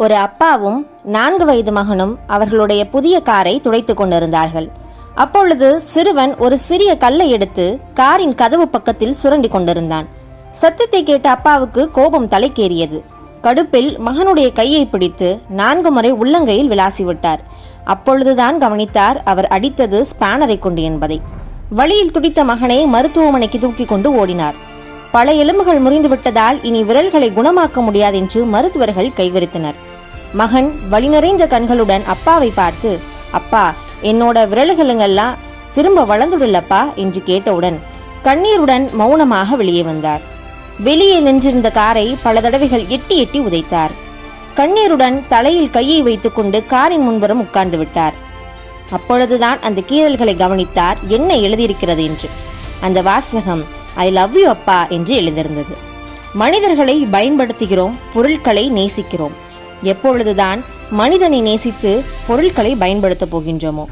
ஒரு அப்பாவும் 4 வயது மகனும் அவர்களுடைய புதிய காரை துடைத்துக் கொண்டிருந்தார்கள். அப்பொழுது சிறுவன் ஒரு சிறிய கல்லை எடுத்து காரின் கதவு பக்கத்தில் சுரண்டி கொண்டிருந்தான். சத்தத்தை கேட்ட அப்பாவுக்கு கோபம் தலைக்கேறியது. கடுப்பில் மகனுடைய கையை பிடித்து 4 முறை உள்ளங்கையில் விளாசிவிட்டார். அப்பொழுதுதான் கவனித்தார் அவர் அடித்தது ஸ்பானரை கொண்டு என்பதை. வழியில் துடித்த மகனை மருத்துவமனைக்கு தூக்கி கொண்டு ஓடினார். பல எலும்புகள் முறிந்துவிட்டதால் இனி விரல்களை குணமாக்க முடியாது என்று மருத்துவர்கள் கைவிரித்தனர். மகன் வலி நிறைந்த கண்களுடன் அப்பாவை பார்த்து, அப்பா, என்னோட விரல்களுங்கெல்லாம் திரும்ப வளர்ந்துடலப்பா என்று கேட்டவுடன் கண்ணீருடன் மௌனமாக வெளியே வந்தார். வெளியே நின்றிருந்த காரை பல தடவைகள் எட்டி எட்டி உதைத்தார். கண்ணீருடன் தலையில் கையை வைத்துக்கொண்டு காரின் முன்புறம் உட்கார்ந்து விட்டார். அப்பொழுதுதான் அந்த கீறல்களை கவனித்தார், என்ன எழுதியிருக்கிறது என்று. அந்த வாசகம் ஐ லவ் யூ அப்பா என்று எழுதியிருந்தது. மனிதர்களை பயன்படுத்துகிறோம், பொருட்களை நேசிக்கிறோம். எப்பொழுதுதான் மனிதனை நேசித்து பொருட்களை பயன்படுத்த போகின்றோமோ